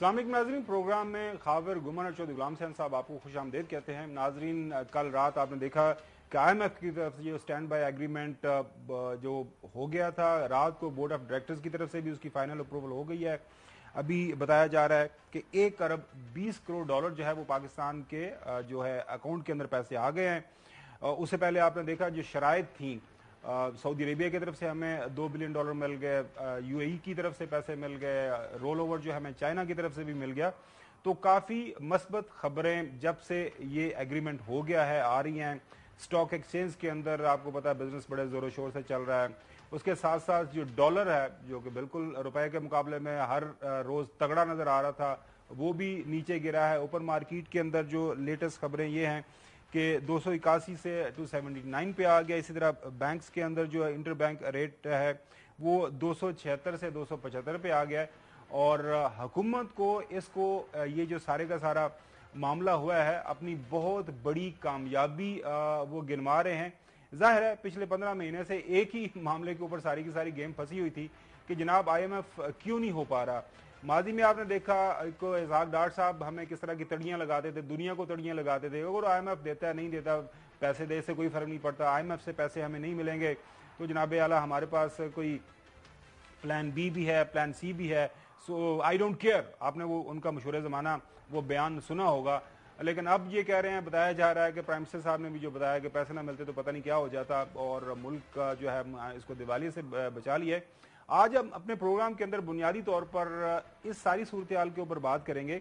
السلام علیکم ناظرین، پروگرام میں خاور گمان اور چودھری غلام حسین صاحب آپ کو خوش آمدید کہتے ہیں۔ ناظرین، کل رات آپ نے دیکھا کہ آئی ایم ایف کی طرف سے جو اسٹینڈ بائی ایگریمنٹ جو ہو گیا تھا، رات کو بورڈ آف ڈائریکٹرز کی طرف سے بھی اس کی فائنل اپروول ہو گئی ہے۔ ابھی بتایا جا رہا ہے کہ 1 ارب 20 کروڑ ڈالر جو ہے وہ پاکستان کے جو ہے اکاؤنٹ کے اندر پیسے آ گئے ہیں۔ اس سے پہلے آپ نے دیکھا جو شرائط تھیں، سعودی عربیہ کی طرف سے ہمیں $2 بلین مل گئے، یو اے ای کی طرف سے پیسے مل گئے، رول اوور جو ہمیں چائنا کی طرف سے بھی مل گیا۔ تو کافی مثبت خبریں جب سے یہ ایگریمنٹ ہو گیا ہے آ رہی ہیں۔ سٹاک ایکسچینج کے اندر آپ کو پتا ہے بزنس بڑے زور و شور سے چل رہا ہے۔ اس کے ساتھ ساتھ جو ڈالر ہے جو کہ بالکل روپے کے مقابلے میں ہر روز تگڑا نظر آ رہا تھا، وہ بھی نیچے گرا ہے۔ اوپن مارکیٹ کے اندر جو لیٹسٹ خبریں یہ ہیں کہ 281 سے 279 پہ آ گیا۔ اسی طرح بینکس کے اندر جو انٹر بینک ریٹ ہے وہ 276 سے 275 پہ آ گیا ہے۔ اور حکومت کو اس کو یہ جو سارے کا سارا معاملہ ہوا ہے اپنی بہت بڑی کامیابی وہ گنوا رہے ہیں۔ ظاہر ہے پچھلے 15 مہینے سے ایک ہی معاملے کے اوپر ساری کی ساری گیم پھنسی ہوئی تھی کہ جناب آئی ایم ایف کیوں نہیں ہو پا رہا۔ ماضی میں آپ نے دیکھا اسحاق ڈار صاحب ہمیں کس طرح کی تڑیاں لگاتے تھے، دنیا کو تڑیاں لگاتے تھے، اگر آئی ایم ایف دیتا ہے نہیں دیتا پیسے دے سے کوئی فرق نہیں پڑتا، آئی ایم ایف سے پیسے ہمیں نہیں ملیں گے تو جناب اعلیٰ ہمارے پاس کوئی پلان بی بھی ہے، پلان سی بھی ہے، سو آئی ڈونٹ کیئر۔ آپ نے وہ ان کا مشہور زمانہ وہ بیان سنا ہوگا۔ لیکن اب یہ کہہ رہے ہیں، بتایا جا رہا ہے کہ پرائم منسٹر صاحب نے بھی جو بتایا کہ پیسے نہ ملتے تو پتہ نہیں کیا ہو جاتا اور ملک کا جو ہے اس کو دیوالیے سے بچا لیا ہے۔ آج ہم اپنے پروگرام کے اندر بنیادی طور پر اس ساری صورتحال کے اوپر بات کریں گے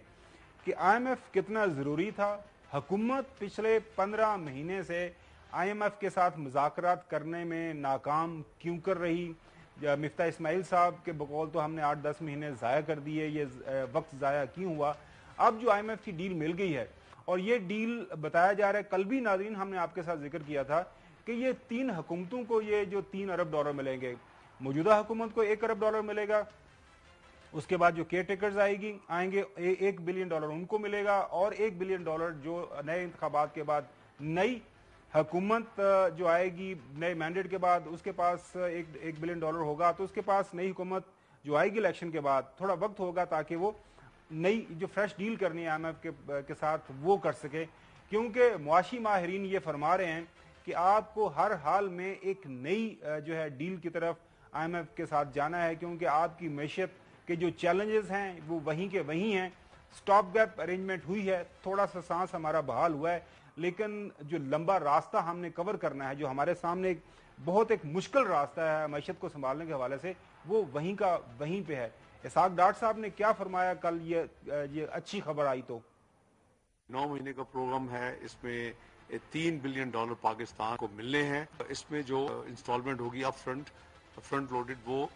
کہ آئی ایم ایف کتنا ضروری تھا۔ حکومت پچھلے 15 مہینے سے آئی ایم ایف کے ساتھ مذاکرات کرنے میں ناکام کیوں کر رہی؟ مفتاح اسماعیل صاحب کے بقول تو ہم نے 8-10 مہینے ضائع کر دیے، یہ وقت ضائع کیوں ہوا؟ اب جو آئی ایم ایف کی ڈیل مل گئی ہے اور یہ ڈیل بتایا جا رہا ہے، کل بھی ناظرین ہم نے آپ کے ساتھ ذکر کیا تھا کہ یہ 3 حکومتوں کو یہ جو 3 ارب ڈالر ملیں گے، موجودہ حکومت کو 1 ارب ڈالر ملے گا، اس کے بعد جو کیئر ٹیکرز آئیں گے $1 بلین ان کو ملے گا، اور $1 بلین جو نئے انتخابات کے بعد نئی حکومت جو آئے گی نئے مینڈیٹ کے بعد اس کے پاس $1 بلین ہوگا، تو اس کے پاس نئی حکومت جو آئے گی الیکشن کے بعد تھوڑا وقت ہوگا تاکہ وہ نئی جو فریش ڈیل کرنی ہے آئی ایم ایف کے ساتھ وہ کر سکے، کیونکہ معاشی ماہرین یہ فرما رہے ہیں کہ آپ کو ہر حال میں ایک نئی جو ہے ڈیل کی طرف آئی ایم ایف کے ساتھ جانا ہے، کیونکہ آپ کی معیشت کے جو چیلنجز ہیں وہ وہیں کے وہیں ہیں۔ سٹاپ گیپ ارینجمنٹ ہوئی ہے، تھوڑا سا سانس ہمارا بحال ہوا ہے، لیکن جو لمبا راستہ ہم نے کور کرنا ہے، جو ہمارے سامنے بہت ایک مشکل راستہ ہے معیشت کو سنبھالنے کے حوالے سے، وہ وہیں کا وہیں پہ ہے۔ اسحاق ڈار صاحب نے کیا فرمایا کل یہ اچھی خبر آئی تو 9 مہینے کا پروگرام ہے، اس میں $3 بلین پاکستان کو ملنے ہیں۔ اس میں جو انسٹالمنٹ ہوگی اپ فرنٹ لوڈڈ وہ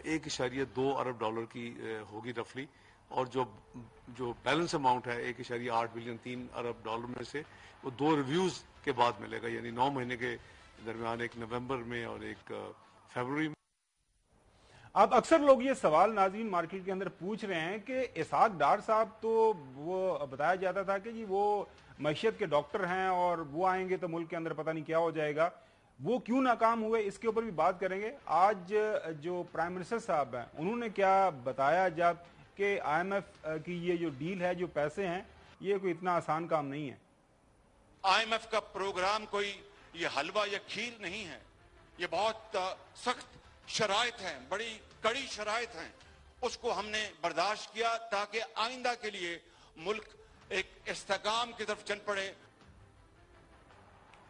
$1.2 ارب کی ہوگی رفلی، اور جو بیلنس اماؤنٹ ہے $1.8 بلین 3 ارب میں سے وہ 2 ریویوز کے بعد ملے گا، یعنی 9 مہینے کے درمیان، ایک نومبر میں اور ایک فیبروری میں۔ اب اکثر لوگ یہ سوال ناظرین مارکیٹ کے اندر پوچھ رہے ہیں کہ اسحاق ڈار صاحب تو وہ بتایا جاتا تھا کہ جی وہ معیشت کے ڈاکٹر ہیں اور وہ آئیں گے تو ملک کے اندر پتہ نہیں کیا ہو جائے گا، وہ کیوں ناکام ہوئے؟ اس کے اوپر بھی بات کریں گے۔ آج جو پرائم منسٹر صاحب ہیں انہوں نے کیا بتایا جب کہ آئی ایم ایف کی یہ جو ڈیل ہے، جو پیسے ہیں، یہ کوئی اتنا آسان کام نہیں ہے۔ آئی ایم ایف کا پروگرام کوئی یہ حلوہ یا کھیر نہیں ہے، یہ بہت سخت شرائط ہیں، بڑی کڑی شرائط ہیں، اس کو ہم نے برداشت کیا تاکہ آئندہ کے لیے ملک ایک استحکام کی طرف چل پڑے۔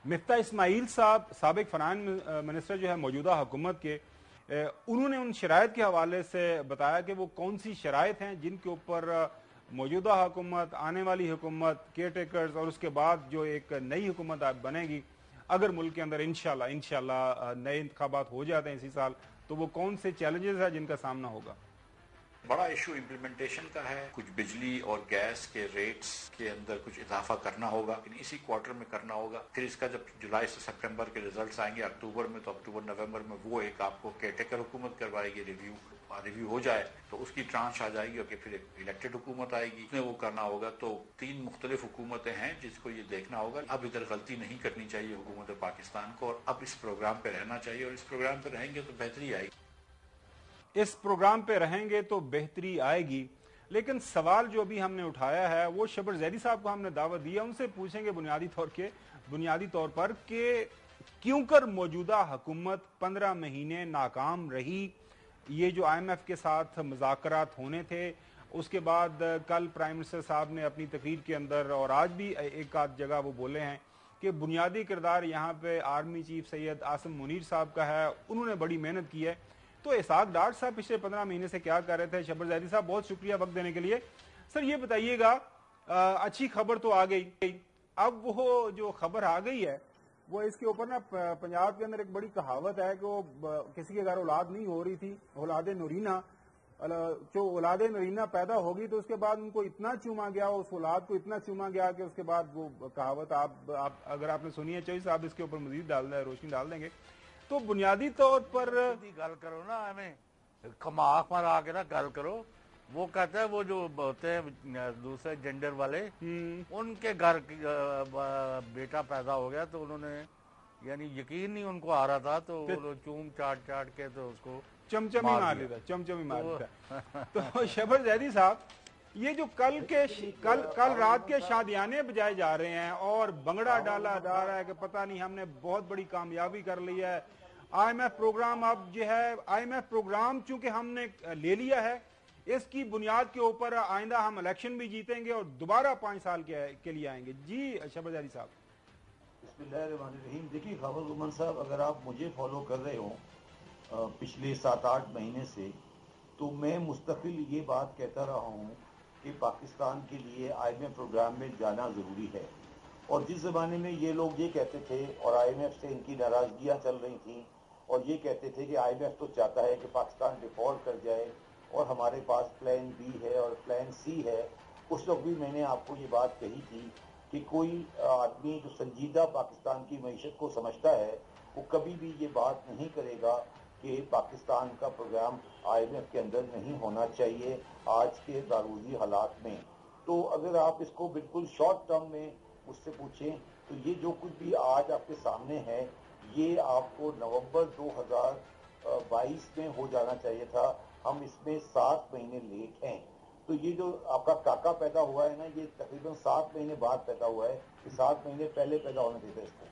مفتاح اسماعیل صاحب سابق فنان منسٹر جو ہے موجودہ حکومت کے، انہوں نے ان شرائط کے حوالے سے بتایا کہ وہ کون سی شرائط ہیں جن کے اوپر موجودہ حکومت، آنے والی حکومت، کیئر ٹیکرز اور اس کے بعد جو ایک نئی حکومت بنے گی اگر ملک کے اندر انشاءاللہ نئے انتخابات ہو جاتے ہیں اسی سال، تو وہ کون سے چیلنجز ہیں جن کا سامنا ہوگا؟ بڑا ایشو امپلیمنٹیشن کا ہے، کچھ بجلی اور گیس کے ریٹس کے اندر کچھ اضافہ کرنا ہوگا، اسی کوارٹر میں کرنا ہوگا۔ پھر اس کا جب جولائی سے سپٹمبر کے ریزلٹس آئیں گے اکتوبر میں، تو اکتوبر نومبر میں وہ ایک آپ کو کیئر ٹیکر حکومت کروائے گی، ریویو ہو جائے تو اس کی ٹرانش آ جائے گی، اور پھر ایک الیکٹڈ حکومت آئے گی، اس میں وہ کرنا ہوگا۔ تو 3 مختلف حکومتیں ہیں جس کو یہ دیکھنا ہوگا۔ اب ادھر غلطی نہیں کرنی چاہیے حکومت پاکستان کو، اور اب اس پروگرام پہ رہنا چاہیے، اور اس پروگرام پہ رہیں گے تو بہتری آئے گی۔ اس پروگرام پہ رہیں گے تو بہتری آئے گی۔ لیکن سوال جو ابھی ہم نے اٹھایا ہے وہ شبر زیدی صاحب کو ہم نے دعوت دی ہے، ان سے پوچھیں گے بنیادی طور پر کہ کیوں کر موجودہ حکومت 15 مہینے ناکام رہی. یہ جو آئی ایم ایف کے ساتھ مذاکرات ہونے تھے، اس کے بعد کل پرائم منسٹر صاحب نے اپنی تقریر کے اندر اور آج بھی ایک آدھ جگہ وہ بولے ہیں کہ بنیادی کردار یہاں پہ آرمی چیف سید عاصم منیر صاحب کا ہے، انہوں نے بڑی محنت کی ہے. تو اسحاق ڈار صاحب پچھلے 15 مہینے سے کیا کر رہے تھے؟ شبر زیدی صاحب بہت شکریہ وقت دینے کے لیے. سر یہ بتائیے گا، اچھی خبر تو آ گئی، اب وہ جو خبر آ گئی ہے وہ اس کے اوپر نا پنجاب کے اندر ایک بڑی کہاوت ہے کہ وہ کسی کے گھر اولاد نہیں ہو رہی تھی، اولاد نورینہ، جو اولاد نورینہ پیدا ہوگی تو اس کے بعد ان کو اتنا چوما گیا، اس اولاد کو اتنا چوما گیا کہ اس کے بعد وہ کہاوت آپ اگر آپ نے سنی ہے چوہی صاحب اس کے اوپر مزید روشنی ڈال دیں گے. تو بنیادی طور پر گل کرو نا، ہمیں کماخ مارا کے نا گل کرو. وہ کہتا ہے وہ جو ہوتے ہیں دوسرے جینڈر والے، ان کے گھر بیٹا پیدا ہو گیا تو انہوں نے یعنی یقین نہیں ان کو آ رہا تھا تو وہ چوم چاٹ کے تو اس کو چمچم ہی مار لیتا، چمچم ہی مار لیتا. تو شبر زیدی صاحب یہ جو کل رات کے شادیانے بجائے جا رہے ہیں اور بنگڑا ڈالا جا رہا ہے کہ پتہ نہیں ہم نے بہت بڑی کامیابی کر لی ہے، آئی ایم ایف پروگرام اب جو ہے آئی ایم ایف پروگرام چونکہ ہم نے لے لیا ہے، اس کی بنیاد کے اوپر آئندہ ہم الیکشن بھی جیتیں گے اور دوبارہ 5 سال کے لیے آئیں گے. جی شبر زیدی صاحب. بسم اللہ الرحمن الرحیم. دیکھیے خاور گمان صاحب، اگر آپ مجھے فالو کر رہے ہوں پچھلے 7-8 مہینے سے، تو میں مستقل یہ بات کہتا رہا ہوں کہ پاکستان کے لیے آئی ایم ایف پروگرام میں جانا ضروری ہے. اور جس زمانے میں یہ لوگ یہ کہتے تھے اور آئی ایم ایف سے ان کی ناراضگیاں چل رہی تھیں اور یہ کہتے تھے کہ آئی ایم ایف تو چاہتا ہے کہ پاکستان ڈیفالٹ کر جائے اور ہمارے پاس پلان بی ہے اور پلان سی ہے، اس وقت بھی میں نے آپ کو یہ بات کہی تھی کہ کوئی آدمی جو سنجیدہ پاکستان کی معیشت کو سمجھتا ہے وہ کبھی بھی یہ بات نہیں کرے گا کہ پاکستان کا پروگرام آئی ایم ایف کے اندر نہیں ہونا چاہیے آج کے داروزی حالات میں. تو اگر آپ اس کو بالکل شارٹ ٹرم میں مجھ سے پوچھیں تو یہ جو کچھ بھی آج آپ کے سامنے ہے یہ آپ کو نومبر 2022 میں ہو جانا چاہیے تھا. ہم اس میں 7 مہینے لیٹ ہیں. تو یہ جو آپ کا کاکا پیدا ہوا ہے نا، یہ تقریباً 7 مہینے بعد پیدا ہوا ہے، کہ 7 مہینے پہلے پیدا ہونا چاہیے تھا اس کو.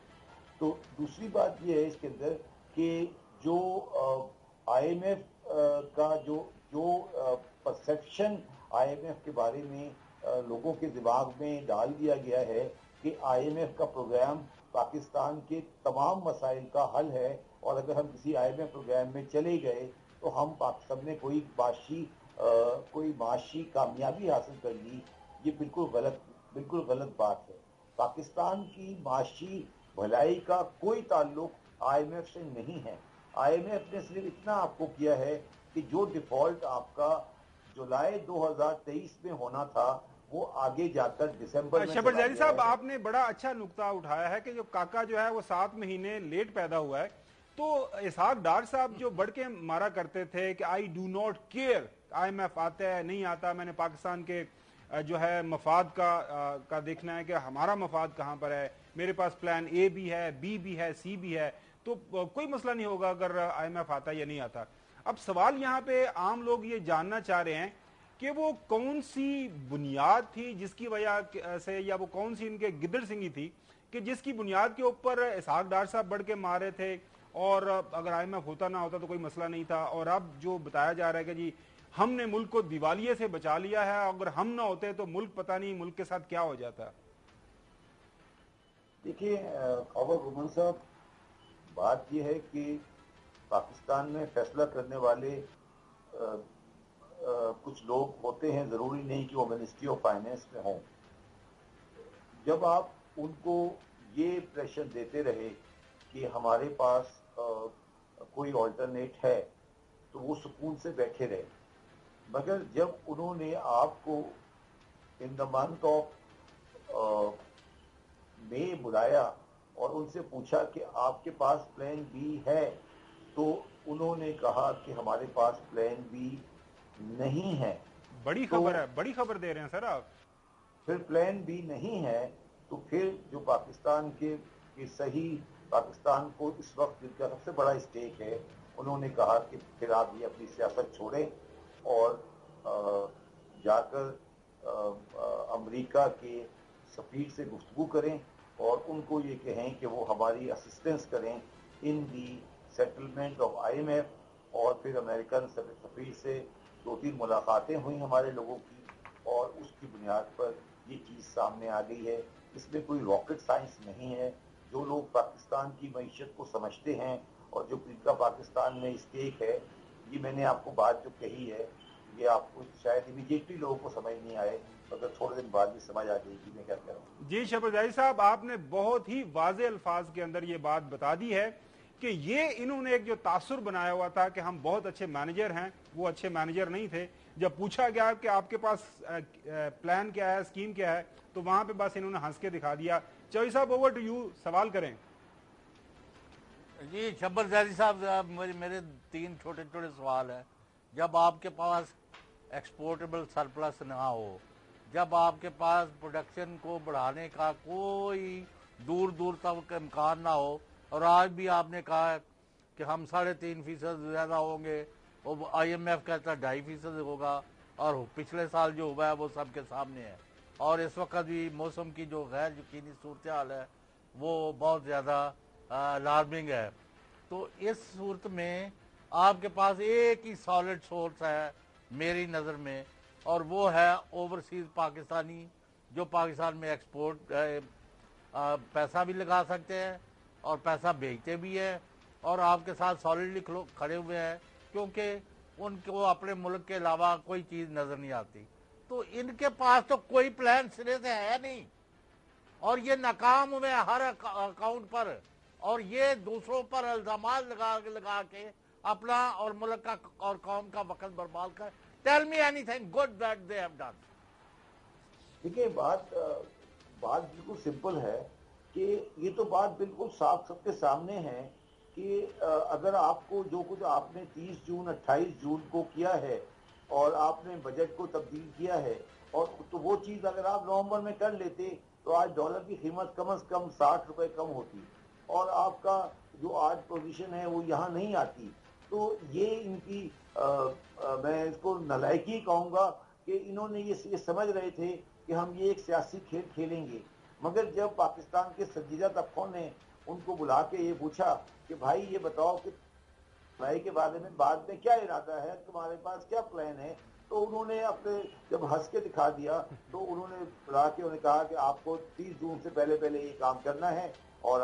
تو دوسری بات یہ ہے اس کے اندر کہ جو آئی ایم ایف کا جو پرسیپشن آئی ایم ایف کے بارے میں لوگوں کے دماغ میں ڈال دیا گیا ہے کہ آئی ایم ایف کا پروگرام پاکستان کے تمام مسائل کا حل ہے اور اگر ہم کسی آئی ایم ایف پروگرام میں چلے گئے تو ہم پاکستان نے کوئی معاشی کامیابی حاصل کر لی. یہ بالکل غلط بات ہے. پاکستان کی معاشی بھلائی کا کوئی تعلق آئی ایم ایف سے نہیں ہے. آئی ایم ایف نے صرف اتنا آپ کو کیا ہے کہ جو ڈیفالٹ آپ کا جولائی 2023 میں ہونا تھا وہ آگے جا کر دسمبر میں. شبر زیدی صاحب آپ نے بڑا اچھا نقطہ اٹھایا ہے کہ جو کاکا جو ہے وہ 7 مہینے لیٹ پیدا ہوا ہے. تو اسحاق ڈار صاحب جو بڑھ کے مارا کرتے تھے کہ I do not care, I M F آتا ہے نہیں آتا، میں نے پاکستان کے جو ہے مفاد کا دیکھنا ہے کہ ہمارا مفاد کہاں پر ہے، میرے پاس پلان اے بھی ہے، بی بھی ہے، سی بھی ہے، تو کوئی مسئلہ نہیں ہوگا اگر آئی ایم ایف آتا یا نہیں آتا. اب سوال یہاں پہ عام لوگ یہ جاننا چاہ رہے ہیں کہ وہ کون سی بنیاد تھی جس کی وجہ سے، یا وہ کون سی ان کے گدڑ سنگی تھی کہ جس کی بنیاد کے اوپر اسحاق ڈار صاحب بڑھ کے مارے تھے اور اگر آئی ایم ایف ہوتا نہ ہوتا تو کوئی مسئلہ نہیں تھا. اور اب جو بتایا جا رہا ہے کہ جی ہم نے ملک کو دیوالیے سے بچا لیا ہے، اگر ہم نہ ہوتے تو ملک پتہ نہیں ملک کے ساتھ کیا ہو جاتا. دیکھیے خاور گمان صاحب، بات یہ ہے کہ پاکستان میں فیصلہ کرنے والے کچھ لوگ ہوتے ہیں، ضروری نہیں کہ وہ منسٹری آف فائنینس میں ہوں. جب آپ ان کو یہ پریشر دیتے رہے کہ ہمارے پاس کوئی آلٹرنیٹ ہے تو وہ سکون سے بیٹھے رہے. مگر جب انہوں نے آپ کو ان دا منتھ آف مئی بلایا اور ان سے پوچھا کہ آپ کے پاس پلان بی ہے تو انہوں نے کہا کہ ہمارے پاس پلان بی نہیں ہے. بڑی خبر ہے، بڑی خبر دے رہے ہیں سر آپ. پھر پلان بی نہیں ہے تو پھر جو پاکستان کے صحیح پاکستان کو اس وقت جن کا سب سے بڑا اسٹیک ہے، انہوں نے کہا کہ پھر آپ یہ اپنی سیاست چھوڑیں اور जाकर अमेरिका के सफीर से गुफ्तगू करें और उनको ये कहें कि वो हमारी असिस्टेंस करें इन दी सेटलमेंट ऑफ IMF। और फिर अमेरिकन सफीर से 2-3 मुलाकातें हुई हमारे लोगों की और उसकी बुनियाद पर ये चीज़ सामने आ गई है। इसमें कोई रॉकेट साइंस नहीं है। जो लोग पाकिस्तान की मईशत को समझते हैं और जो जिनका पाकिस्तान में स्टेक है, ये मैंने आपको बात जो कही है ये आपको शायद इमीडिएटली लोगों को समझ नहीं आए, मगर थोड़े दिन बाद भी समझ आ जाएगी मैं क्या कह रहा हूँ। जी शफकत जाहिद साहब, आपने बहुत ही वाज़े अल्फाज के अंदर ये बात बता दी है कि ये इन्होंने एक जो तासुर बनाया हुआ था कि हम बहुत अच्छे मैनेजर हैं, वो अच्छे मैनेजर नहीं थे। जब पूछा गया कि आपके पास प्लान क्या है, स्कीम क्या है, तो वहां पे बस इन्होंने हंस के दिखा दिया। चौधरी साहब, ओवर टू यू, सवाल करें। जी शब्बर जारी साहब, मेरे 3 छोटे छोटे सवाल हैं। जब आपके पास एक्सपोर्टेबल सरप्लस ना हो, जब आपके पास प्रोडक्शन को बढ़ाने का कोई दूर दूर तक इम्कान ना हो, और आज भी आपने कहा कि हम 3.5% ज़्यादा होंगे, और IMF कहता 2.5% होगा, और पिछले साल जो हुआ है वो सबके सामने है, और इस वक्त भी मौसम की जो गैर यकीनी सूरत हाल है वो बहुत ज़्यादा अलार्मिंग है। तो इस सूरत में आपके पास एक ही सॉलिड सोर्स है मेरी नज़र में, और वो है ओवरसीज़ पाकिस्तानी, जो पाकिस्तान में एक्सपोर्ट पैसा भी लगा सकते हैं और पैसा भेजते भी हैं, और आपके साथ सॉलिडली खड़े हुए हैं, क्योंकि उनको अपने मुल्क के अलावा कोई चीज़ नज़र नहीं आती। तो इनके पास तो कोई प्लान सिरे से है नहीं, और ये नाकाम हुए हर अकाउंट पर, और ये दूसरों पर इल्जामात लगा के अपना और मुल्क का और कौम का वक्त बर्बाद कर। Tell me anything good that they have done. देखिए, बात बिल्कुल सिंपल है कि ये तो बात बिल्कुल साफ सबके सामने है कि अगर आपको जो कुछ आपने 30 जून 28 जून को किया है और आपने बजट को तब्दील किया है, और तो वो चीज़ अगर आप नवंबर में कर लेते तो आज डॉलर की कीमत कम से कम 60 रुपए कम होती, और आपका जो आज पोजीशन है वो यहाँ नहीं आती। तो ये इनकी मैं इसको नालायकी कहूँगा कि इन्होंने ये समझ रहे थे कि हम ये एक सियासी खेल खेलेंगे, मगर जब पाकिस्तान के संजीदा तबकों ने उनको बुला के ये पूछा कि भाई ये बताओ कि भाई के बारे में बाद में क्या इरादा है, तुम्हारे पास क्या प्लान है, तो उन्होंने अपने जब हंस के दिखा दिया तो उन्होंने बुला के उन्होंने कहा कि आपको 30 जून से पहले ये काम करना है, और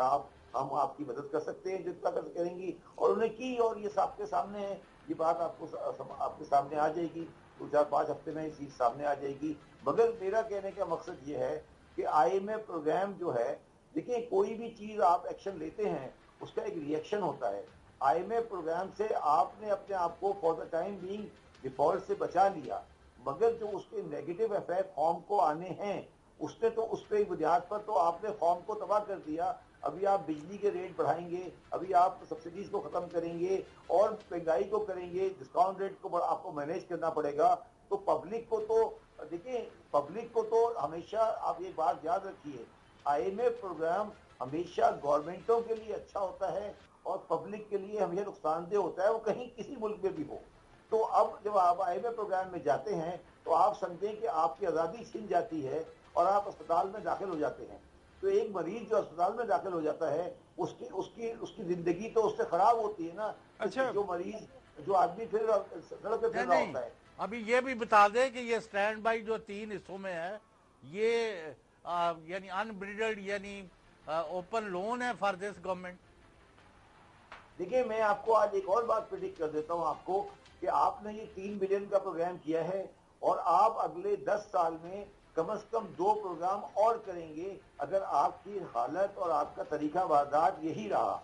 हम आपकी मदद कर सकते हैं जितना कर करेंगी, और उन्हें की, और ये सबके सामने है। ये बात आपके सामने आ जाएगी, 2-4-5 हफ्ते में ये चीज सामने आ जाएगी। मगर मेरा कहने का मकसद ये है कि IMF प्रोग्राम जो है, देखिए कोई भी चीज आप एक्शन लेते हैं उसका एक रिएक्शन होता है। IMF प्रोग्राम से आपने अपने आप को for the time being default से बचा लिया, मगर जो उसके नेगेटिव इफेक्ट कौम को आने हैं उसने तो उस पर बुनियाद पर तो आपने कौम को तबाह कर दिया। अभी आप बिजली के रेट बढ़ाएंगे, अभी आप सब्सिडीज को खत्म करेंगे और महंगाई को करेंगे, डिस्काउंट रेट को आपको मैनेज करना पड़ेगा। तो पब्लिक को तो देखिए, पब्लिक को तो हमेशा आप ये बात याद रखिए, IMF प्रोग्राम हमेशा गवर्नमेंटों के लिए अच्छा होता है और पब्लिक के लिए हमेशा नुकसानदेह होता है, वो कहीं किसी मुल्क में भी हो। तो अब जब आप IMF प्रोग्राम में जाते हैं तो आप समझें कि आपकी आज़ादी छिन जाती है और आप अस्पताल में दाखिल हो जाते हैं। तो एक मरीज जो अस्पताल में दाखिल हो जाता है उसकी जिंदगी तो उससे खराब होती है ना। अच्छा, जो आदमी फिर सड़क पे फिर रहा होता है। अभी ये भी बता दें कि ये स्टैंड बाई जो 3 हिस्सों में है, ये यानी अनब्रिडल्ड यानी ओपन लोन है फॉर दिस गवर्नमेंट। देखिए, मैं आपको आज एक और बात प्रेडिक्ट कर देता हूं आपको कि आपने ये 3 बिलियन का प्रोग्राम किया है और आप अगले 10 साल में कम से कम 2 प्रोग्राम और करेंगे अगर आपकी हालत और आपका तरीका वारदात यही रहा।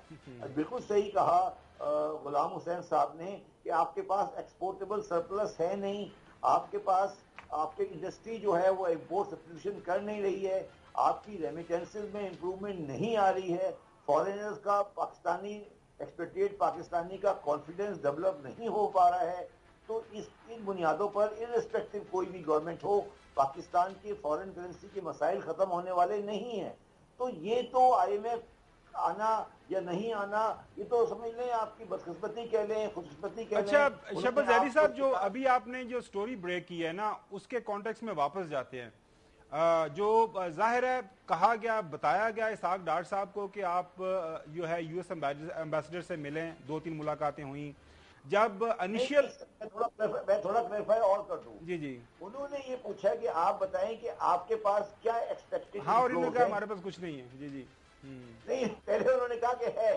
बिल्कुल सही कहा गुलाम हुसैन साहब ने कि आपके पास एक्सपोर्टेबल सरप्लस है नहीं, आपके पास आपकी इंडस्ट्री जो है वो इम्पोर्ट सब्स्टिट्यूशन कर नहीं रही है, आपकी रेमिटेंसेस में इंप्रूवमेंट नहीं आ रही है, फॉरेनर्स का एक्सपेक्टेड पाकिस्तानी का कॉन्फिडेंस डेवलप नहीं हो पा रहा है। तो इन बुनियादों पर इर्रेस्पेक्टिव कोई भी गवर्नमेंट हो, पाकिस्तान के फॉरेन करेंसी के मसाइल खत्म होने वाले नहीं हैं। तो ये तो IMF आना या नहीं आना, ये तो समझ लें आपकी बदकिस्मती कह लें, खुशकिस्मती कह लें। अच्छा शहबाज ज़ैदी साहब, जो अभी आपने जो स्टोरी ब्रेक की है ना, उसके कॉन्टेक्स्ट में वापस जाते हैं। जो जाहिर है कहा गया, बताया गया इसहाक डार साहब को कि आप जो है यूएस एम्बेसडर से मिलें, 2-3 मुलाकातें हुई। जब इनिशियल मैं थोड़ा क्लैरिफाई और कर दूं। जी, उन्होंने ये पूछा कि आप बताएं कि आपके पास क्या एक्सपेक्टेड। हाँ, और इन्होंने कहा हमारे पास कुछ नहीं है। जी। नहीं, पहले उन्होंने कहा कि है,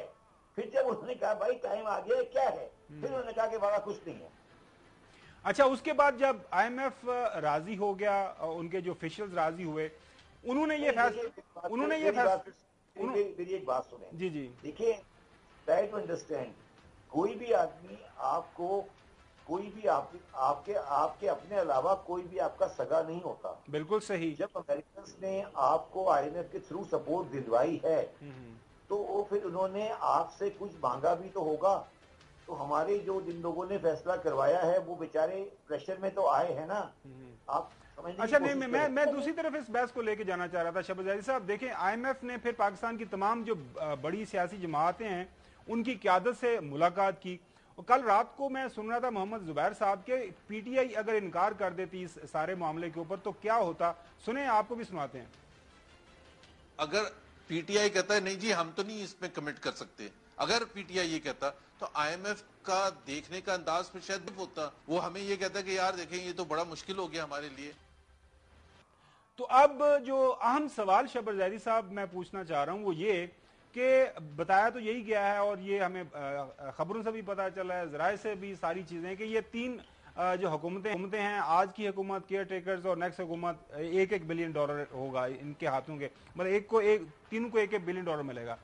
फिर जब उन्होंने कहा भाई टाइम आ गया क्या है, फिर उन्होंने कहा कि बाबा कुछ नहीं है। अच्छा, उसके बाद जब IMF राजी हो गया, उनके जो ऑफिशियल्स राजी हुए, उन्होंने ये फैसला मेरी एक बात सुने। जी। देखिए, ट्राई टू अंडरस्टैंड, कोई भी आदमी आपको, कोई भी आपके अपने अलावा कोई भी आपका सगा नहीं होता। बिल्कुल सही। जब अमेरिकन ने आपको IMF के थ्रू सपोर्ट दिलवाई है, तो वो फिर उन्होंने आपसे कुछ मांगा भी तो होगा। तो हमारे जो जिन लोगों ने फैसला करवाया है वो बेचारे प्रेशर में तो आए हैं ना। आप अच्छा, नहीं, मैं दूसरी तरफ इस बहस को लेके जाना चाह रहा था शहबाज ज़ैदी साहब। देखें, IMF ने फिर पाकिस्तान की तमाम जो बड़ी सियासी जमातें हैं उनकी क़यादत से मुलाकात की, और कल रात को मैं सुन रहा था मोहम्मद जुबैर साहब के PTI अगर इनकार कर देती इस सारे मामले के ऊपर तो क्या होता। सुने, आपको भी सुनाते हैं। अगर PTI कहता है नहीं जी हम तो नहीं इसमें कमिट कर सकते, अगर PTI ये कहता तो IMF का देखने का अंदाज फिर शायद होता, वो हमें ये कहता कि यार देखें ये तो बड़ा मुश्किल हो गया हमारे लिए। तो अब जो अहम सवाल शहबाज ज़ैदी साहब मैं पूछना चाह रहा हूं वो ये कि बताया तो यही गया है, और ये हमें खबरों से भी पता चला है, ज़राए से भी सारी चीजें, कि ये 3 जो हुकूमतें हैं, आज की हुकूमत, केयर टेकर्स और नेक्स्ट हुकूमत, $1-1 बिलियन होगा इनके हाथों के, मतलब तीनों को $1-1 बिलियन मिलेगा।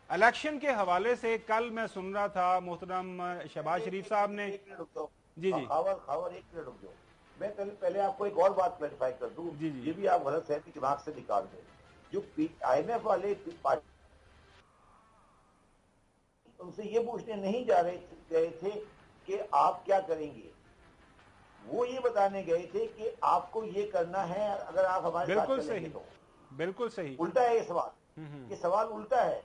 इलेक्शन के हवाले से कल मैं सुन रहा था मोहतरम शहबाज शरीफ साहब ने। जी। खावर एक मिनट रुक जाओ, मैं पहले आपको एक और बात क्लैरिफाई कर दूं। ये भी आप गलत फहमी दिमाग से निकाल दें। जो IMF वाले पार्टी उनसे ये पूछने नहीं गए थे कि आप क्या करेंगे, वो ये बताने गए थे कि आपको ये करना है अगर आप हमारे साथ चलेंगे तो। बिल्कुल सही। उल्टा है ये सवाल, ये सवाल उल्टा है।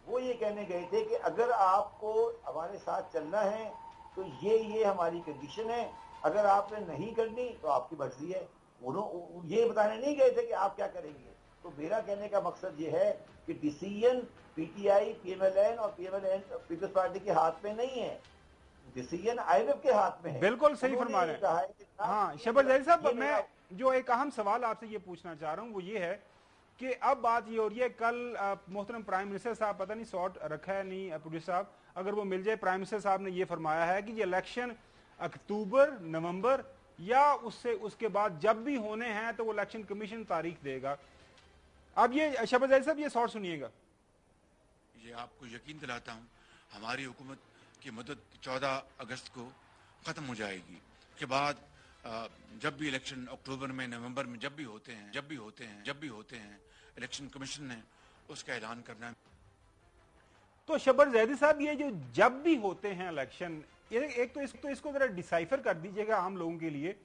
वो ये कहने गए थे कि अगर आपको हमारे साथ चलना है तो ये हमारी कंडीशन है, अगर आपने नहीं करनी तो आपकी मर्जी है। ये बताने नहीं गए थे कि आप क्या करेंगे। तो मेरा कहने का मकसद ये है कि डिसीजन PTI, PMLN और पीपल्स पार्टी के हाथ में नहीं है, डिसीजन IMF के हाथ में है। बिल्कुल सही फरमा रहे हैं। हाँ शहबाज ज़ैदी साहब, मैं जो एक अहम सवाल आपसे ये पूछना चाह रहा हूँ वो ये है कि अब बात ये हो रही है, कल मोहतरम प्राइम मिनिस्टर साहब, पता नहीं शॉर्ट रखा है नहीं प्रोड्यूसर साहब, अगर वो मिल जाए, प्राइम मिनिस्टर साहब ने ये फरमाया है कि ये इलेक्शन अक्टूबर, नवंबर या उसके बाद जब भी होने हैं तो वो इलेक्शन कमीशन तारीख देगा। अब ये शहबाज ज़ैदी साहब ये शॉर्ट सुनिएगा। ये आपको यकीन दिलाता हूँ हमारी हुकूमत की मदद 14 अगस्त को ख़त्म हो जाएगी। के बाद जब भी इलेक्शन अक्टूबर में, नवंबर में जब भी होते हैं इलेक्शन कमीशन ने उसका ऐलान करना है। तो शहबाज ज़ैदी साहब, ये जो जब भी होते हैं इलेक्शन, एक तो इसको जरा डिसाइफर कर दीजिएगा आम लोगों के लिए,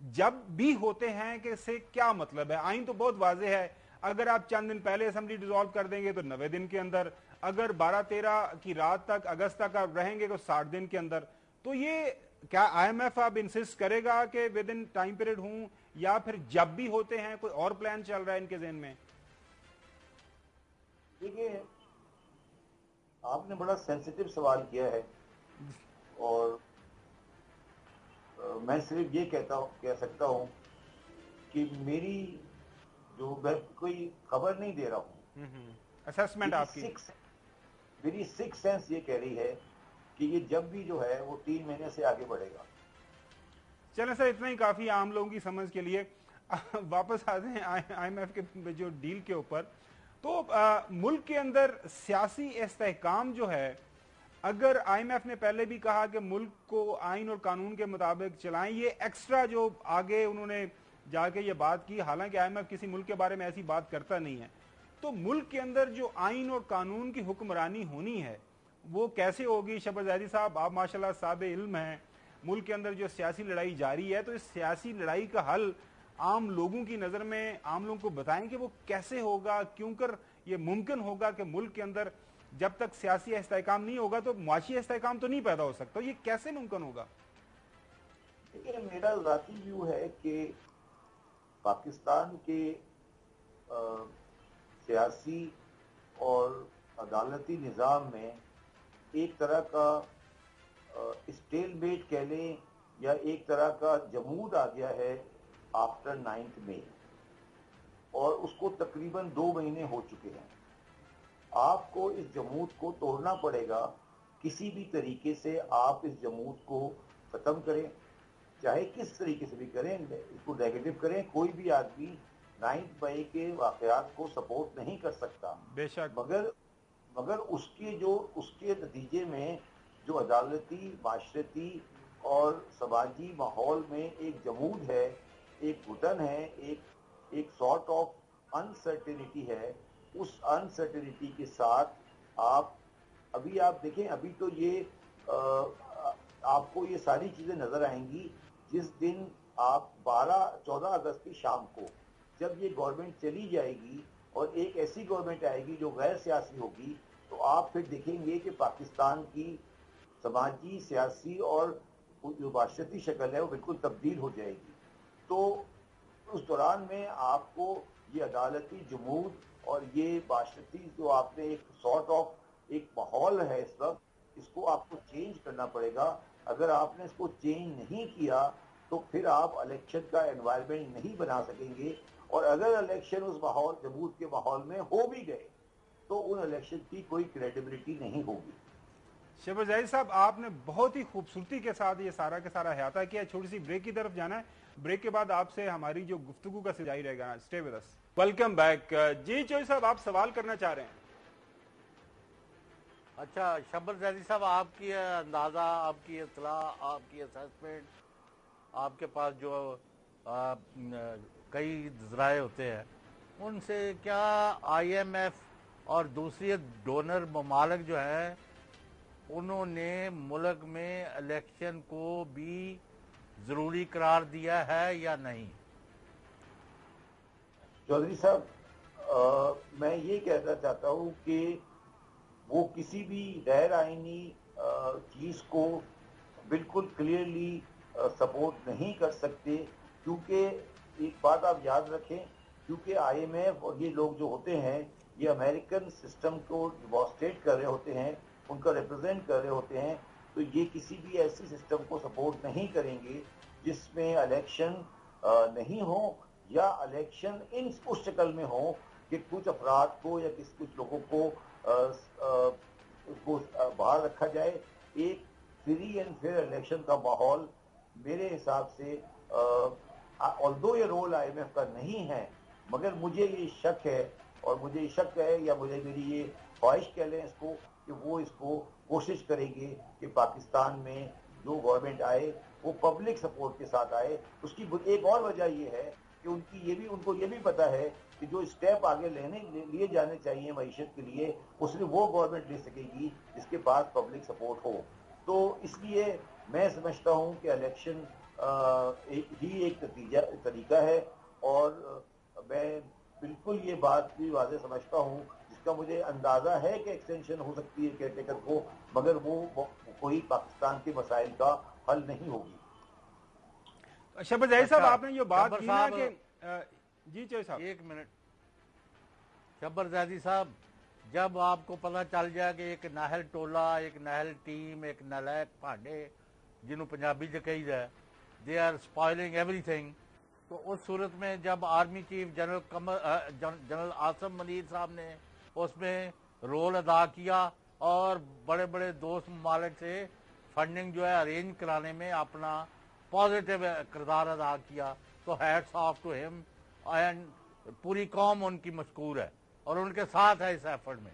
जब भी होते हैं कि इससे क्या मतलब है। आइन तो बहुत वाज़ेह है, अगर आप चंद दिन पहले असेंबली डिसॉल्व कर देंगे तो 90 दिन के अंदर, अगर 12-13 की रात तक अगस्त तक आप रहेंगे तो 60 दिन के अंदर। तो ये क्या IMF अब इंसिस्ट करेगा कि विद इन टाइम पीरियड हूं, या फिर जब भी होते हैं कोई और प्लान चल रहा है इनके ज़हन में? देखिए, आपने बड़ा सेंसिटिव सवाल किया है, और मैं सिर्फ ये कह सकता हूं कि मेरी जो, मैं कोई खबर नहीं दे रहा हूं, असेसमेंट आपकी, मेरी सिक्स सेंस ये कह रही है कि ये जब भी जो है वो 3 महीने से आगे बढ़ेगा। चलें सर, इतना ही काफी आम लोगों की समझ के लिए। वापस आते हैं IMF के जो डील के ऊपर। तो मुल्क के अंदर सियासी इस्तेहकाम जो है, अगर IMF ने पहले भी कहा कि मुल्क को आइन और कानून के मुताबिक चलाएं, ये एक्स्ट्रा जो आगे उन्होंने जाके ये बात की, हालांकि IMF किसी मुल्क के बारे में ऐसी बात करता नहीं है। तो मुल्क के अंदर जो आइन और कानून की हुक्मरानी होनी है वो कैसे होगी? शहबाज ज़ैदी साहब, आप माशाल्लाह साहिब इल्म हैं, मुल्क के अंदर जो सियासी लड़ाई जारी है, तो इस सियासी लड़ाई का हल आम लोगों की नज़र में, आम लोगों को बताएं कि वो कैसे होगा, क्योंकि ये मुमकिन होगा कि मुल्क के अंदर जब तक सियासी इस्तेहकाम नहीं होगा तो मुआशी इस्तेहकाम तो नहीं पैदा हो सकता, ये कैसे मुमकिन होगा? देखिए, मेरा ज़ाती व्यू है कि पाकिस्तान के सियासी और अदालती निज़ाम में एक तरह का स्टेलमेट कह लें या एक तरह का जमूद आ गया है आफ्टर 9 मई, और उसको तकरीबन 2 महीने हो चुके हैं। आपको इस जमूद को तोड़ना पड़ेगा, किसी भी तरीके से आप इस जमूद को ख़त्म करें, चाहे किस तरीके से भी करें, इसको नेगेटिव करें। कोई भी आदमी 9 मई के वाक़यात को सपोर्ट नहीं कर सकता, बेशक, मगर उसके नतीजे में जो अदालती, माशरती और समाजी माहौल में एक जमूद है, एक घुटन है, एक सॉर्ट ऑफ अनसर्टेनिटी है। उस अनसर्टेनिटी के साथ आप देखें, अभी तो ये आपको ये सारी चीज़ें नज़र आएंगी जिस दिन आप 14 अगस्त की शाम को जब ये गवर्नमेंट चली जाएगी और एक ऐसी गवर्नमेंट आएगी जो गैर सियासी होगी, तो आप फिर देखेंगे कि पाकिस्तान की समाजी, सियासी और जो माशरती शक्ल है वो बिल्कुल तब्दील हो जाएगी। तो उस दौरान में आपको ये अदालती जमूद और ये माशरती जो आपने एक सॉर्ट ऑफ एक माहौल है इस वक्त, इसको आपको चेंज करना पड़ेगा। अगर आपने इसको चेंज नहीं किया तो फिर आप इलेक्शन का एनवायरनमेंट नहीं बना सकेंगे, और अगर इलेक्शन उस माहौल, जमूद के माहौल में हो भी गए तो उन इलेक्शन की कोई क्रेडिबिलिटी नहीं होगी। शहबाज जाहिद साहब, आपने बहुत ही खूबसूरती के साथ ये सारा का सारा अहाता किया। छोटी सी ब्रेक की तरफ जाना है, ब्रेक के बाद आपसे हमारी जो गुफ्तगू का सिलसिला जारी रहेगा। Stay with us. Welcome back. जी चोई साहब, आप सवाल करना चाह रहे हैं? अच्छा शहबाज जाहिद साहब, आपकी अंदाज़ा, आपकी इत्तला, आपकी असेसमेंट, आपके पास जो कई ज़राए होते हैं, उनसे क्या IMF और दूसरी डोनर ममालिक जो हैं उन्होंने मुल्क में इलेक्शन को भी ज़रूरी करार दिया है या नहीं? चौधरी साहब, मैं ये कहना चाहता हूँ कि वो किसी भी गैर आईनी चीज़ को बिल्कुल क्लियरली सपोर्ट नहीं कर सकते, क्योंकि एक बात आप याद रखें, क्योंकि IMF और ये लोग जो होते हैं ये अमेरिकन सिस्टम को डिमॉन्स्ट्रेट कर रहे होते हैं, उनका रिप्रेजेंट कर रहे होते हैं, तो ये किसी भी ऐसी सिस्टम को सपोर्ट नहीं करेंगे जिसमें इलेक्शन नहीं हो, या इलेक्शन उस शक्ल में हो कि कुछ अफराद को या कुछ लोगों को बाहर रखा जाए। एक फ्री एंड फेयर इलेक्शन का माहौल मेरे हिसाब से, ऑल्दो ये रोल IMF का नहीं है, मगर मुझे ये शक है, और मुझे ये शक है या मुझे मेरी ये ख्वाहिश कह लें इसको, कि वो इसको कोशिश करेंगे कि पाकिस्तान में जो गवर्नमेंट आए वो पब्लिक सपोर्ट के साथ आए। उसकी एक और वजह ये है कि उनको ये भी पता है कि जो स्टेप आगे लिए जाने चाहिए मईशत के लिए, उसमें वो गवर्नमेंट ले सकेगी जिसके पास पब्लिक सपोर्ट हो। तो इसलिए मैं समझता हूँ कि इलेक्शन एक तरीका है, और मैं बिल्कुल ये बात भी वाज़ेह समझता हूँ, जिसका मुझे अंदाज़ा है कि एक्सटेंशन हो सकती है केयरटेकर को, मगर वो कोई पाकिस्तान के मसाइल का हल नहीं होगी। शहबाज जाहिद साहब, आपने जो बात की ना कि जी चोई साहब, एक मिनट। शहबाज जाहिद साहब, जब आपको पता चल जाए कि एक नाहल टोला, एक नाहल टीम, एक नालायक भांडे जिन्होंने पंजाबी च कही है, दे आर स्पॉइलिंग एवरीथिंग, तो उस सूरत में जब army chief general Asim Munir साहब ने उसमें रोल अदा किया और बड़े बड़े दोस्त ममालिक से फंडिंग जो है अरेंज कराने में अपना पॉजिटिव किरदार अदा किया, तो hats off to him, and पूरी कौम उनकी मशकूर है और उनके साथ है इस एफर्ट में।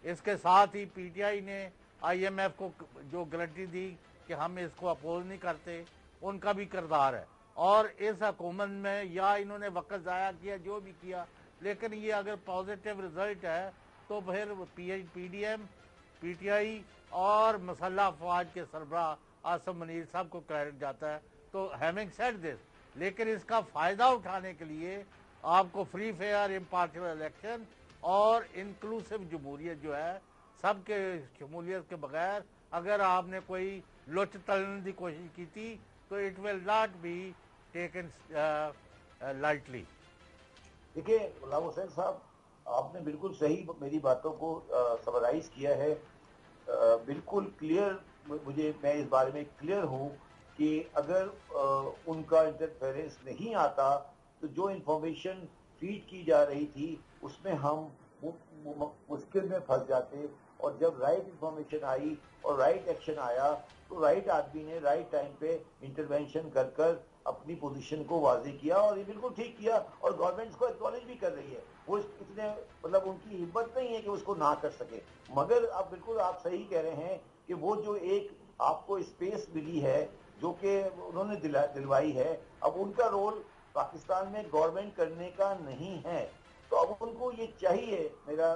इसके साथ ही PTI ने IMF को जो गारंटी दी कि हम इसको अपोज नहीं करते, उनका भी किरदार है। और इस हुकूमत में या इन्होंने वक्त ज़ाया किया, जो भी किया, लेकिन ये अगर पॉजिटिव रिजल्ट है तो फिर PDM, PTI और मसल्ह अफवाज के सरबराह आसिम मनीर साहब को क्रेडिट जाता है। तो हैविंग सेड दिस, लेकिन इसका फ़ायदा उठाने के लिए आपको फ्री फेयर इम्पार्शियल इलेक्शन اور انکلوसिव جمہوریت جو ہے سب کے شمولیت کے بغیر اگر آپ نے کوئی لچ تلنے کی کوشش کی تھی تو it will not be taken lightly. دیکھیے غلام حسین صاحب، آپ نے بالکل صحیح میری باتوں کو سمرائز کیا ہے. بالکل کلیئر میں اس بارے میں کلیئر ہوں کہ اگر ان کا انٹرفیرنس نہیں آتا تو جو انفارمیشن فیڈ کی جا رہی تھی اس میں ہم مشکل میں پھنس جاتے، اور جب رائٹ انفارمیشن آئی اور رائٹ ایکشن آیا تو رائٹ آدمی نے رائٹ ٹائم پہ انٹرونشن کر اپنی پوزیشن کو واضح کیا، اور یہ بالکل ٹھیک کیا، اور گورنمنٹ کو ایکنالج بھی کر رہی ہے. وہ اتنے مطلب ان کی ہمت نہیں ہے کہ اس کو نہ کر سکے. مگر اب بالکل آپ صحیح کہہ رہے ہیں کہ وہ جو ایک آپ کو اسپیس ملی ہے جو کہ انہوں نے دلوائی ہے، اب ان کا رول پاکستان میں گورنمنٹ کرنے کا نہیں ہے. تو اب ان کو یہ چاہیے، میرا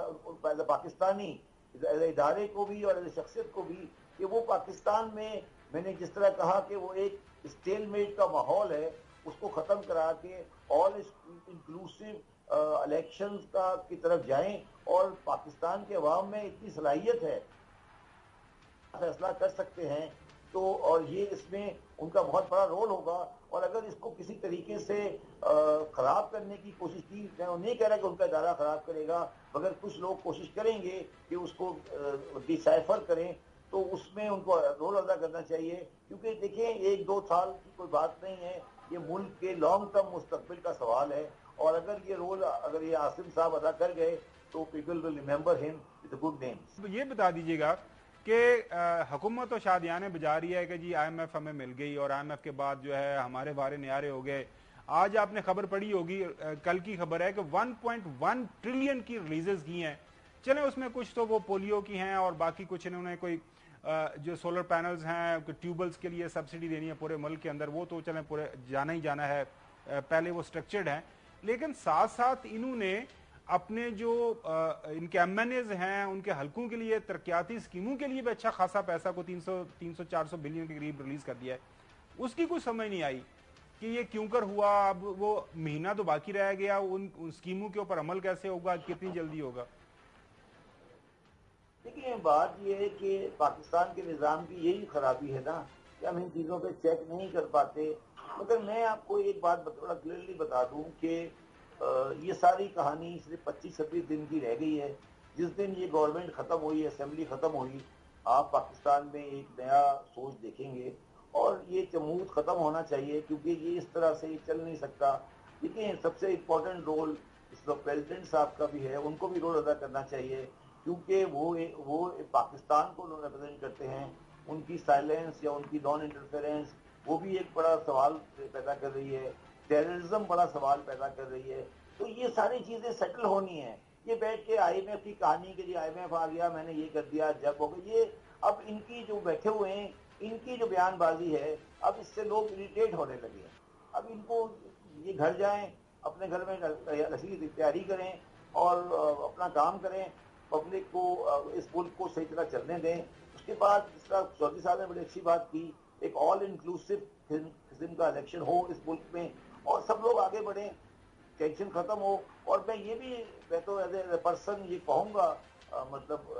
پاکستانی ادارے کو بھی اور شخصیت کو بھی، کہ وہ پاکستان میں نے جس طرح کہا کہ وہ ایک اسٹیل میٹ کا ماحول ہے، اس کو ختم کرا کے آل انکلوسیو الیکشنز کی طرف جائیں. اور پاکستان کے عوام میں اتنی صلاحیت ہے، فیصلہ کر سکتے ہیں. تو اور یہ اس میں ان کا بہت بڑا رول ہوگا. اور اگر اس کو کسی طریقے سے خراب کرنے کی کوشش کی، میں نہیں کہہ رہا کہ ان کا ادارہ خراب کرے گا، مگر کچھ لوگ کوشش کریں گے کہ اس کو ڈیسائفر کریں، تو اس میں ان کو رول ادا کرنا چاہیے. کیونکہ دیکھیں 1-2 سال کی کوئی بات نہیں ہے، یہ ملک کے لانگ ٹرم مستقبل کا سوال ہے. اور اگر یہ عاصم صاحب ادا کر گئے تو پیپل ول ریمبر ہم وتھ اے گڈ نیم. یہ بتا دیجیے گا کہ حکومت تو شادیانے بجا رہی ہے کہ جی آئی ایم ایف ہمیں مل گئی، اور آئی ایم ایف کے بعد جو ہے ہمارے بارے نیارے ہو گئے. آج آپ نے خبر پڑھی ہوگی، کل کی خبر ہے کہ 1.1 ٹریلین کی ریلیزز کی ہیں. چلیں اس میں کچھ تو وہ پولیو کی ہیں، اور باقی کچھ انہوں نے کوئی جو سولر پینلز ہیں ٹیوبلز کے لیے سبسڈی دینی ہے پورے ملک کے اندر، وہ تو چلیں پورے جانا ہی جانا ہے، پہلے وہ سٹرکچرڈ ہیں. لیکن ساتھ ساتھ انہوں نے اپنے جو ان کے ایم این ایز ہیں ان کے حلقوں کے لیے ترقیاتی اسکیموں کے لیے بھی اچھا خاصا پیسہ کو 300-400 بلین کے قریب ریلیز کر دیا ہے. اس کی کوئی سمجھ نہیں آئی کہ یہ کیوں کر ہوا. اب وہ مہینہ تو باقی رہ گیا، ان اسکیموں کے اوپر عمل کیسے ہوگا، کتنی جلدی ہوگا؟ دیکھیں بات یہ ہے کہ پاکستان کے نظام کی یہی خرابی ہے نا کہ ہم ان چیزوں پہ چیک نہیں کر پاتے. مگر میں آپ کو ایک بات بڑا کلیئرلی بتا دوں کہ یہ ساری کہانی صرف 25-26 دن کی رہ گئی ہے. جس دن یہ گورنمنٹ ختم ہوئی، اسمبلی ختم ہوئی، آپ پاکستان میں ایک نیا سوچ دیکھیں گے. اور یہ چمود ختم ہونا چاہیے، کیونکہ یہ اس طرح سے چل نہیں سکتا. دیکھیں سب سے امپورٹنٹ رول اس وقت پریزیڈنٹ صاحب کا بھی ہے، ان کو بھی رول ادا کرنا چاہیے، کیونکہ وہ پاکستان کو ریپرزینٹ کرتے ہیں. ان کی سائلنس یا ان کی نان انٹرفیرنس وہ بھی ایک بڑا سوال پیدا کر رہی ہے. ٹیررزم بڑا سوال پیدا کر رہی ہے. تو یہ ساری چیزیں سیٹل ہونی ہیں. یہ بیٹھ کے آئی ایم ایف کی کہانی کے لیے آئی ایم ایف آ گیا، میں نے یہ کر دیا، جب ہو گیا، یہ اب ان کی جو بیٹھے ہوئے ہیں ان کی جو بیان بازی ہے، اب اس سے لوگ اریٹیٹ ہونے لگے ہیں. اب ان کو یہ گھر جائیں، اپنے گھر میں تیاری کریں اور اپنا کام کریں، پبلک کو اس ملک کو صحیح طرح چلنے دیں. اس کے بعد جس طرح چودھری صاحب نے بڑی اچھی بات کی، ایک آل انکلوسیو قسم کا الیکشن ہو اس ملک میں اور سب لوگ آگے بڑھیں، ٹینشن ختم ہو. اور میں تو ایز اے پرسن یہ کہوں گا مطلب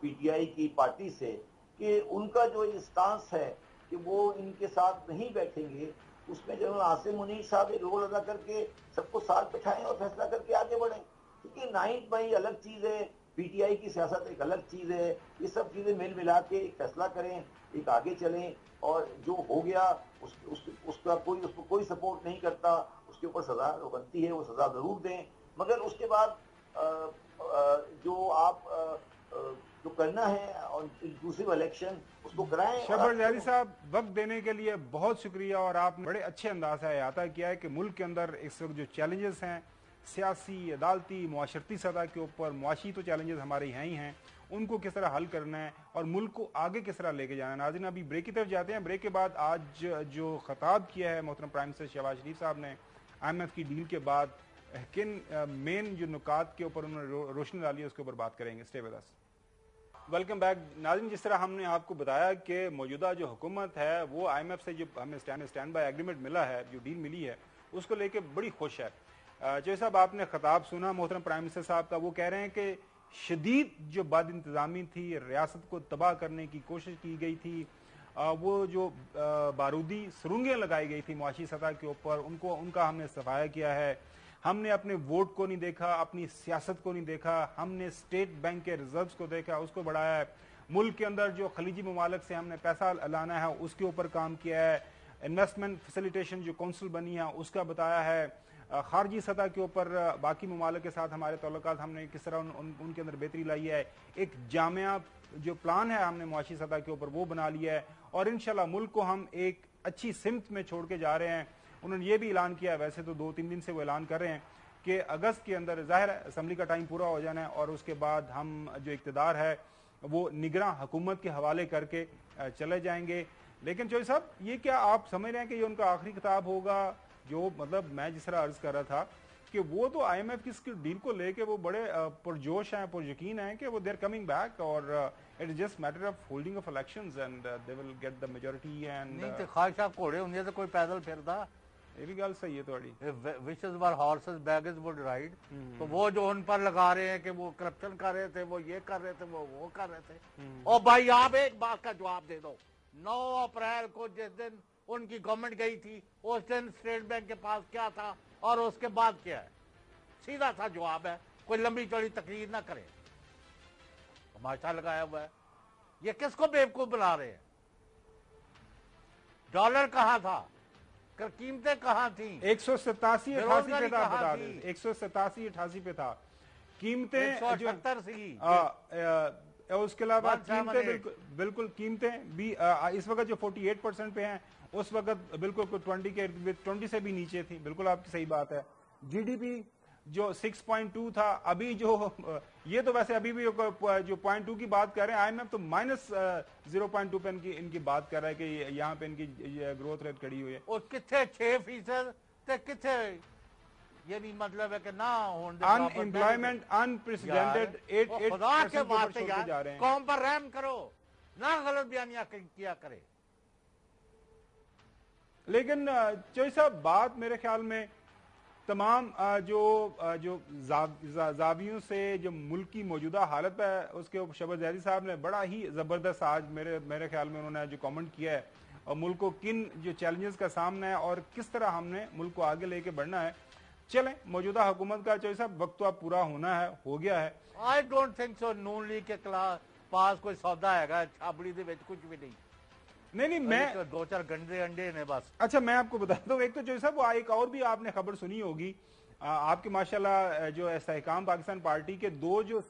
پی ٹی آئی کی پارٹی سے کہ ان کا جو اسٹانس ہے کہ وہ ان کے ساتھ نہیں بیٹھیں گے، اس میں جنرل عاصم منیر صاحب ایک رول ادا کر کے سب کو ساتھ بٹھائیں اور فیصلہ کر کے آگے بڑھیں. کیونکہ 9 مئی الگ چیز ہے، پی ٹی آئی کی سیاست ایک الگ چیز ہے. یہ سب چیزیں مل ملا کے ایک فیصلہ کریں، ایک آگے چلیں. اور جو ہو گیا اس کا کوئی سپورٹ نہیں کرتا، اس کے اوپر سزا بنتی ہے وہ سزا ضرور دیں. مگر اس کے بعد جو آپ جو کرنا ہے انکلوسیو الیکشن اس کو کرائیں. شبر زیادی صاحب، وقت دینے کے لیے بہت شکریہ، اور آپ نے بڑے اچھے انداز سے احاطہ کیا ہے کہ ملک کے اندر اس وقت جو چیلنجز ہیں سیاسی، عدالتی، معاشرتی سطح کے اوپر، معاشی تو چیلنجز ہمارے یہاں ہی ہیں، ان کو کس طرح حل کرنا ہے اور ملک کو آگے کس طرح لے کے جانا ہے. ناظرین ابھی بریک کی طرف جاتے ہیں. بریک کے بعد آج جو خطاب کیا ہے محترم پرائم منسٹر شہباز شریف صاحب نے آئی ایم ایف کی ڈیل کے بعد، کن مین جو نکات کے اوپر انہوں نے روشنی ڈالی ہے اس کے اوپر بات کریں گے. Stay with us. Welcome back. ناظرین جس طرح ہم نے آپ کو بتایا کہ موجودہ جو حکومت ہے وہ آئی ایم ایف سے جو ہمیں اسٹینڈ بائی ایگریمنٹ ملا ہے، جو ڈیل ملی ہے، اس کو لے کے بڑی خوش ہے. जो साहब आपने खिताब सुना मोहतरम प्राइम मिनिस्टर साहब का, वो कह रहे हैं कि शदीद जो बद इंतजामी थी, रियासत को तबाह करने की कोशिश की गई थी, वो जो बारूदी सुरंगें लगाई गई थी मुआशी सतह के ऊपर, उनका हमने सफाया किया है। हमने अपने वोट को नहीं देखा, अपनी सियासत को नहीं देखा, हमने स्टेट बैंक के रिजर्व्स को देखा, उसको बढ़ाया है। मुल्क के अंदर जो खलीजी ममालिक से हमने पैसा लाना है उसके ऊपर काम किया है। इन्वेस्टमेंट फैसिलिटेशन जो काउंसिल बनी है उसका बताया है। खारजी सतह के ऊपर बाकी ममालिक के साथ हमारे ताल्लुकात हमने किस तरह उनके अंदर बेहतरी लाई है। एक जामिया जो प्लान है हमने मुआशी सतह के ऊपर वो बना लिया है, और इंशाल्लाह मुल्क को हम एक अच्छी सिमत में छोड़ के जा रहे हैं। उन्होंने ये भी ऐलान किया है, वैसे तो 2-3 दिन से वो ऐलान कर रहे हैं कि अगस्त के अंदर, जाहिर है असम्बली का टाइम पूरा हो जाना है, और उसके बाद हम जो इक़्तिदार है वो निगरां हुकूमत के हवाले करके चले जाएंगे। लेकिन चौधरी साहब, ये क्या आप समझ रहे हैं कि ये उनका आखिरी खिताब होगा? जो मतलब मैं जिस तरह अर्ज कर रहा था कि वो तो IMF की इसकी डील को लेके वो बड़े पुरजोश हैं, पुरयकीन हैं कि वो दे आर कमिंग बैक, और it is just matter of holding of elections and they will get the majority. And नहीं तो ख्वाहिशां घोड़े होंगे तो कोई पैदल फिरदा, ये भी गल सही है थोड़ी। Witches were horses baggage would ride. तो वो जो उन पर लगा रहे हैं कि वो करप्शन कर रहे थे, वो ये कर रहे थे, वो कर रहे थे। और भाई आप एक बात का जवाब दे दो, 9 अप्रैल को जिस दिन उनकी गवर्नमेंट गई थी उस दिन स्टेट बैंक के पास क्या था और उसके बाद क्या है? सीधा सा जवाब है, कोई लंबी चौड़ी तकरीर ना करे। तमाशा लगाया हुआ है। ये किसको बेवकूफ बना रहे हैं? डॉलर कहाँ था, कीमतें कहाँ थी? 187-88 पे था, बता दें 187-88 पे था कीमतें, 178 थी। उसके अलावा कीमतें बिल्कुल कीमतें भी इस वक्त जो 48% पे हैं, उस वक्त बिल्कुल 20 से भी नीचे थी। बिल्कुल आपकी सही बात है। GDP जो 6.2 था, अभी जो ये तो वैसे अभी भी जो 0.2 की बात कर रहे हैं, IMF तो -0.2 पे इनकी बात कर रहा है कि यहाँ पे इनकी ग्रोथ रेट खड़ी हुई है। और कितने 6% कितने, ये नहीं मतलब है कि ना अनएम्प्लॉयमेंट अनप्रेसिडेंटेड 8% जा रहे हैं। कौम पर रहम करो ना, गलत बयानियां किया करे। लेकिन चौधरी साहब, बात मेरे ख्याल में तमाम जो जावियों से जो मुल्क की मौजूदा हालत है उसके ऊपर शहबाज ज़ैदी साहब ने बड़ा ही ज़बरदस्त आज मेरे ख्याल में उन्होंने जो कमेंट किया है, और मुल्क को किन जो चैलेंजेस का सामना है और किस तरह हमने मुल्क को आगे लेके बढ़ना है। चलें, मौजूदा हुकूमत का चौधरी साहब वक्त तो अब पूरा होना है, हो गया है। I don't think so Noon league के पास कोई सौदा है छाबड़ी दे विच कुछ भी नहीं। मैं 2-4 गंदे अंडे ने बस। अच्छा, मैं आपको बता दूं, एक तो जो साहब वो एक और भी आपने खबर सुनी होगी, आपके माशाल्लाह जो इस्तेहकाम पाकिस्तान पार्टी के 2 जो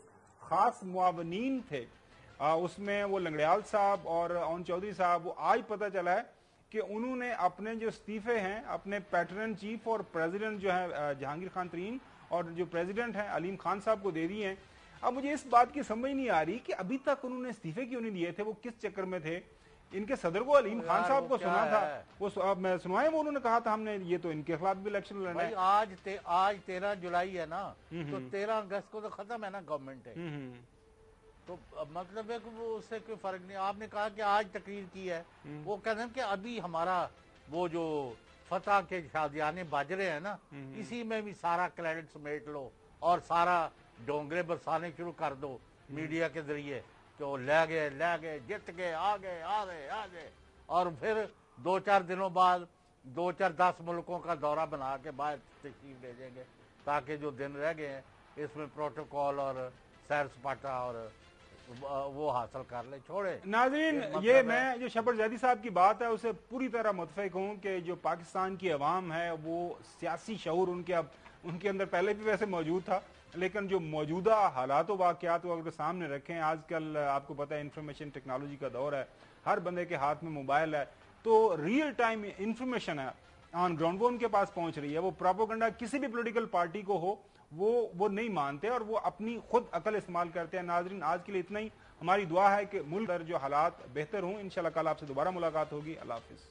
खास मुआवनीन थे, उसमें वो लंगड़ियाल साहब और ओन चौधरी साहब, वो आज पता चला है कि उन्होंने अपने जो इस्तीफे हैं अपने पैटर्न चीफ और प्रेसिडेंट जो है जहांगीर खान तरीन और जो प्रेसिडेंट हैं अलीम खान साहब को दे दिए हैं। अब मुझे इस बात की समझ नहीं आ रही कि अभी तक उन्होंने इस्तीफे क्यों नहीं दिए थे, वो किस चक्कर में थे? इनके सदर को अलीम खान साहब को सुना था, वो मैं सुनाए, वो उन्होंने कहा था हमने ये तो इनके खिलाफ भी इलेक्शन लड़ना है। आज 13 जुलाई है ना, तो 13 अगस्त को तो खत्म है ना गवर्नमेंट है, तो मतलब है कि वो उससे कोई फर्क नहीं। आपने कहा कि आज तकरीर की है, वो कहते हैं कि अभी हमारा वो जो फतह के शादियाने बाज रहे हैं ना, इसी में भी सारा क्रेडिट समेट लो और सारा डोंगरे बरसाने शुरू कर दो मीडिया के जरिए कि वो ले गए जित गए आ गए, और फिर 2-4 दिनों बाद 2-4-10 मुल्कों का दौरा बना के बाहर तशरीफ भेजेंगे, ताकि जो दिन रह गए हैं इसमें प्रोटोकॉल और सैर सपाटा और वो हासिल कर ले। छोड़े नाज़रीन, ये मैं जो शहबाज ज़ैदी साहब की बात है उसे पूरी तरह मुतफिक हूँ कि जो पाकिस्तान की अवाम है वो सियासी शऊर उनके अंदर पहले भी वैसे मौजूद था, लेकिन जो मौजूदा हालात वाक़यात वो अगर सामने रखें, आजकल आपको पता है इंफॉर्मेशन टेक्नोलॉजी का दौर है, हर बंदे के हाथ में मोबाइल है, तो रियल टाइम इंफॉर्मेशन है ऑन ग्राउंड वो उनके पास पहुंच रही है। वो प्रोपेगेंडा किसी भी पॉलिटिकल पार्टी को हो वो नहीं मानते और वो अपनी खुद अकल इस्तेमाल करते हैं। नाज़रीन, आज के लिए इतना ही। हमारी दुआ है कि मुल्क जो हालात बेहतर हों। इंशाल्लाह कल आपसे दोबारा मुलाकात होगी। अल्लाह हाफिज़।